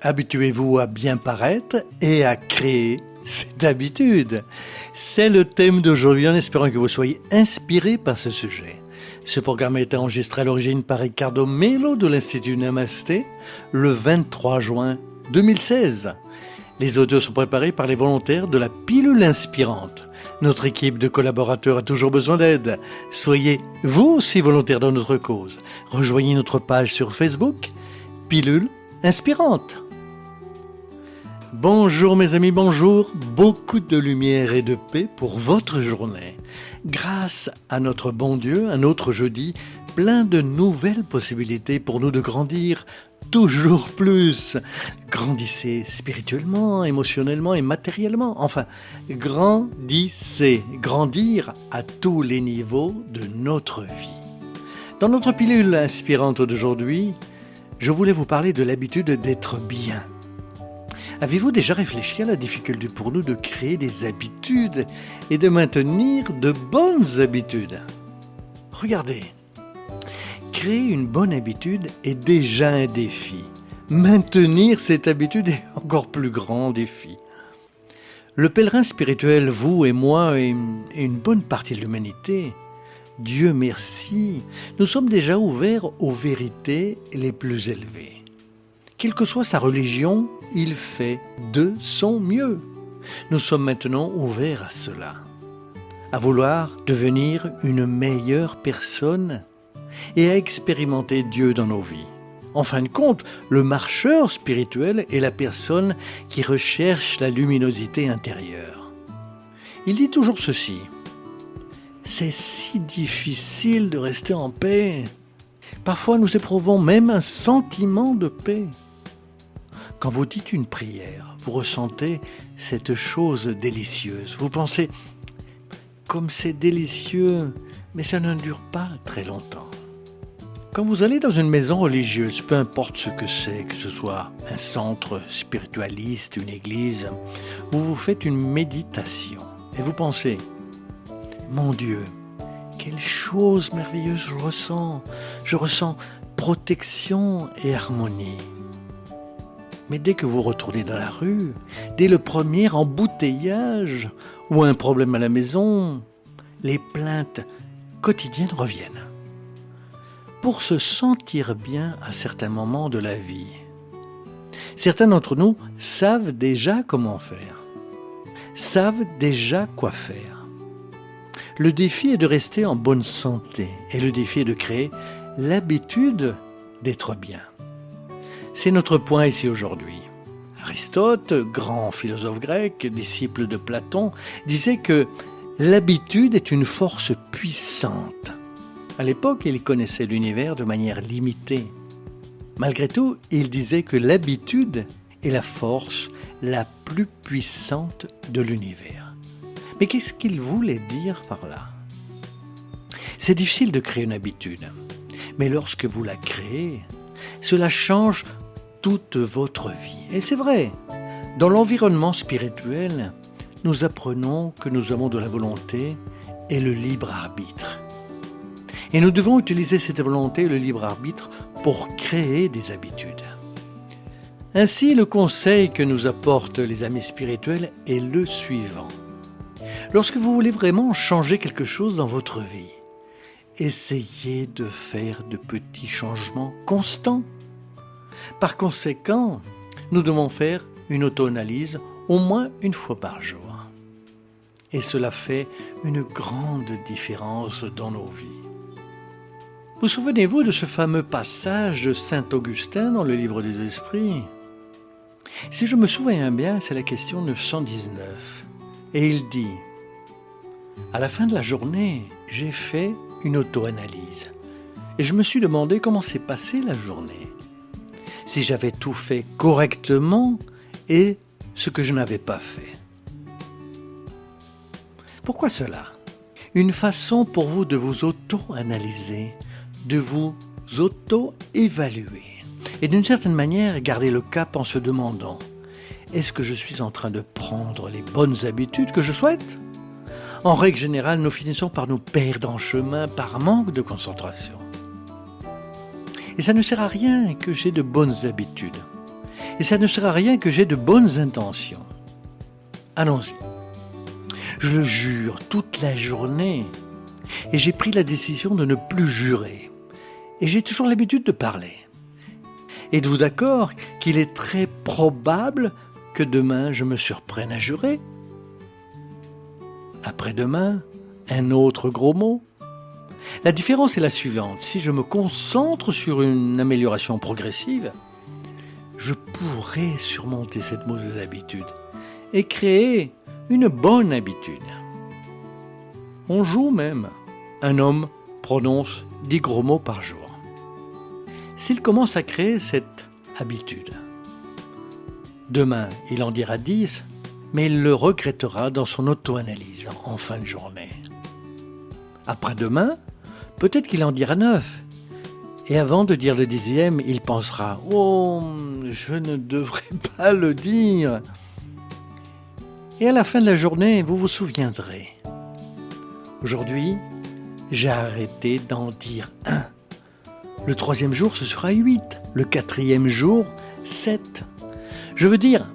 Habituez-vous à bien paraître et à créer cette habitude. C'est le thème d'aujourd'hui en espérant que vous soyez inspirés par ce sujet. Ce programme a été enregistré à l'origine par Ricardo Melo de l'Institut Namasté le 23 juin 2016. Les audios sont préparés par les volontaires de la Pilule Inspirante. Notre équipe de collaborateurs a toujours besoin d'aide. Soyez vous aussi volontaires dans notre cause. Rejoignez notre page sur Facebook, Pilule Inspirante. Bonjour mes amis, bonjour. Beaucoup de lumière et de paix pour votre journée. Grâce à notre bon Dieu, un autre jeudi, plein de nouvelles possibilités pour nous de grandir toujours plus. Grandissez spirituellement, émotionnellement et matériellement. Enfin, grandissez. Grandir à tous les niveaux de notre vie. Dans notre pilule inspirante d'aujourd'hui, je voulais vous parler de l'habitude d'être bien. Avez-vous déjà réfléchi à la difficulté pour nous de créer des habitudes et de maintenir de bonnes habitudes ? Regardez, créer une bonne habitude est déjà un défi. Maintenir cette habitude est encore plus grand défi. Le pèlerin spirituel, vous et moi, et une bonne partie de l'humanité, Dieu merci, nous sommes déjà ouverts aux vérités les plus élevées. Quelle que soit sa religion, il fait de son mieux. Nous sommes maintenant ouverts à cela, à vouloir devenir une meilleure personne et à expérimenter Dieu dans nos vies. En fin de compte, le marcheur spirituel est la personne qui recherche la luminosité intérieure. Il dit toujours ceci: c'est si difficile de rester en paix. Parfois, nous éprouvons même un sentiment de paix. Quand vous dites une prière, vous ressentez cette chose délicieuse. Vous pensez, comme c'est délicieux, mais ça ne dure pas très longtemps. Quand vous allez dans une maison religieuse, peu importe ce que c'est, que ce soit un centre spiritualiste, une église, vous faites une méditation et vous pensez, mon Dieu, quelle chose merveilleuse je ressens. Je ressens protection et harmonie. Mais dès que vous retournez dans la rue, dès le premier embouteillage ou un problème à la maison, les plaintes quotidiennes reviennent. Pour se sentir bien à certains moments de la vie, certains d'entre nous savent déjà comment faire, savent déjà quoi faire. Le défi est de rester en bonne santé et le défi est de créer l'habitude d'être bien. C'est notre point ici aujourd'hui. Aristote, grand philosophe grec, disciple de Platon, disait que l'habitude est une force puissante. À l'époque, il connaissait l'univers de manière limitée. Malgré tout, il disait que l'habitude est la force la plus puissante de l'univers. Mais qu'est-ce qu'il voulait dire par là ? C'est difficile de créer une habitude, mais lorsque vous la créez, cela change toute votre vie. Et c'est vrai, dans l'environnement spirituel, nous apprenons que nous avons de la volonté et le libre arbitre. Et nous devons utiliser cette volonté et le libre arbitre pour créer des habitudes. Ainsi, le conseil que nous apportent les amis spirituels est le suivant. Lorsque vous voulez vraiment changer quelque chose dans votre vie, essayez de faire de petits changements constants. Par conséquent, nous devons faire une auto-analyse au moins une fois par jour. Et cela fait une grande différence dans nos vies. Vous souvenez-vous de ce fameux passage de Saint Augustin dans le Livre des Esprits ? Si je me souviens bien, c'est la question 919. Et il dit, à la fin de la journée, j'ai fait une auto-analyse. Et je me suis demandé comment s'est passée la journée. Si j'avais tout fait correctement et ce que je n'avais pas fait. Pourquoi cela ? Une façon pour vous de vous auto-analyser, de vous auto-évaluer et d'une certaine manière garder le cap en se demandant « Est-ce que je suis en train de prendre les bonnes habitudes que je souhaite ?» En règle générale, nous finissons par nous perdre en chemin par manque de concentration. Et ça ne sert à rien que j'ai de bonnes habitudes. Et ça ne sert à rien que j'ai de bonnes intentions. Allons-y. Je jure toute la journée et j'ai pris la décision de ne plus jurer. Et j'ai toujours l'habitude de parler. Êtes-vous d'accord qu'il est très probable que demain je me surprenne à jurer? Après-demain, un autre gros mot? La différence est la suivante. Si je me concentre sur une amélioration progressive, je pourrais surmonter cette mauvaise habitude et créer une bonne habitude. On joue même. Un homme prononce 10 gros mots par jour. S'il commence à créer cette habitude, demain il en dira 10, mais il le regrettera dans son auto-analyse en fin de journée. Après-demain, peut-être qu'il en dira 9. Et avant de dire le 10e, il pensera « Oh, je ne devrais pas le dire ». Et à la fin de la journée, vous vous souviendrez. Aujourd'hui, j'ai arrêté d'en dire 1. Le 3e jour, ce sera 8. Le 4e jour, 7. Je veux dire,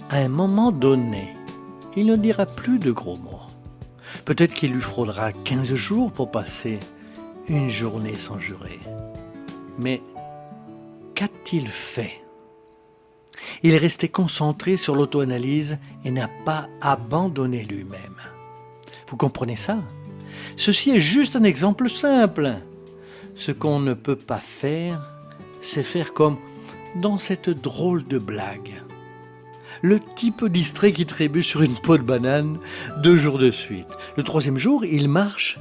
à un moment donné, il ne dira plus de gros mots. Peut-être qu'il lui faudra 15 jours pour passer une journée sans jurer. Mais qu'a-t-il fait? Il est resté concentré sur l'auto-analyse et n'a pas abandonné lui-même. Vous comprenez ça? Ceci est juste un exemple simple. Ce qu'on ne peut pas faire, c'est faire comme dans cette drôle de blague. Le type distrait qui trébuche sur une peau de banane 2 jours de suite. Le 3e jour, il marche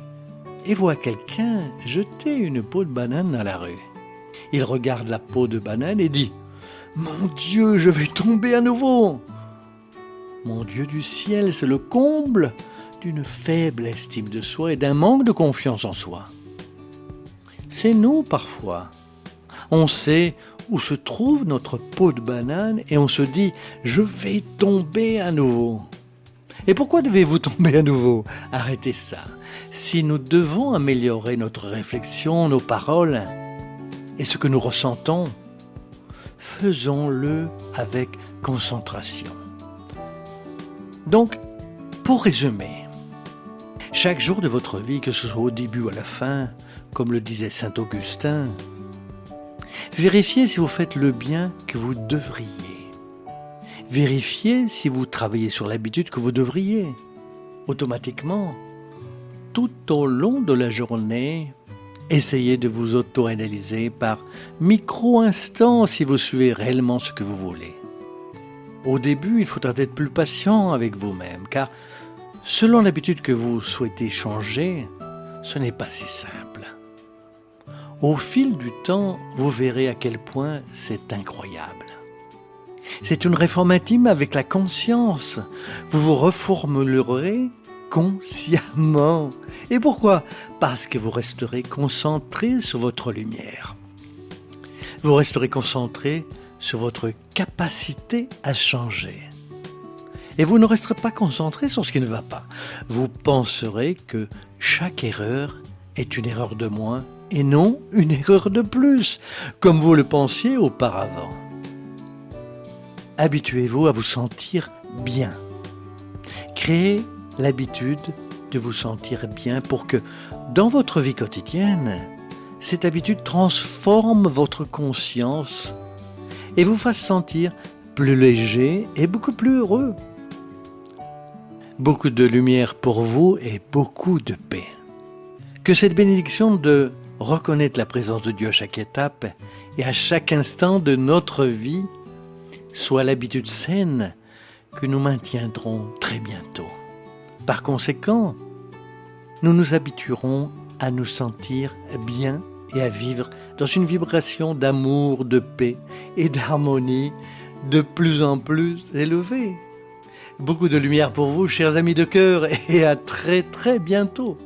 et voit quelqu'un jeter une peau de banane à la rue. Il regarde la peau de banane et dit « Mon Dieu, je vais tomber à nouveau !» Mon Dieu du ciel, c'est le comble d'une faible estime de soi et d'un manque de confiance en soi. C'est nous parfois. On sait où se trouve notre peau de banane et on se dit « Je vais tomber à nouveau ». Et pourquoi devez-vous tomber à nouveau? Arrêtez ça. Si nous devons améliorer notre réflexion, nos paroles et ce que nous ressentons, faisons-le avec concentration. Donc, pour résumer, chaque jour de votre vie, que ce soit au début ou à la fin, comme le disait saint Augustin, vérifiez si vous faites le bien que vous devriez. Vérifiez si vous travaillez sur l'habitude que vous devriez. Automatiquement, tout au long de la journée, essayez de vous auto-analyser par micro-instants si vous suivez réellement ce que vous voulez. Au début, il faudra être plus patient avec vous-même, car selon l'habitude que vous souhaitez changer, ce n'est pas si simple. Au fil du temps, vous verrez à quel point c'est incroyable. C'est une réforme intime avec la conscience. Vous vous reformulerez consciemment. Et pourquoi? Parce que vous resterez concentré sur votre lumière. Vous resterez concentré sur votre capacité à changer. Et vous ne resterez pas concentré sur ce qui ne va pas. Vous penserez que chaque erreur est une erreur de moins et non une erreur de plus, comme vous le pensiez auparavant. Habituez-vous à vous sentir bien. Créez l'habitude de vous sentir bien pour que, dans votre vie quotidienne, cette habitude transforme votre conscience et vous fasse sentir plus léger et beaucoup plus heureux. Beaucoup de lumière pour vous et beaucoup de paix. Que cette bénédiction de reconnaître la présence de Dieu à chaque étape et à chaque instant de notre vie soit l'habitude saine que nous maintiendrons très bientôt. Par conséquent, nous nous habituerons à nous sentir bien et à vivre dans une vibration d'amour, de paix et d'harmonie de plus en plus élevée. Beaucoup de lumière pour vous, chers amis de cœur, et à très très bientôt.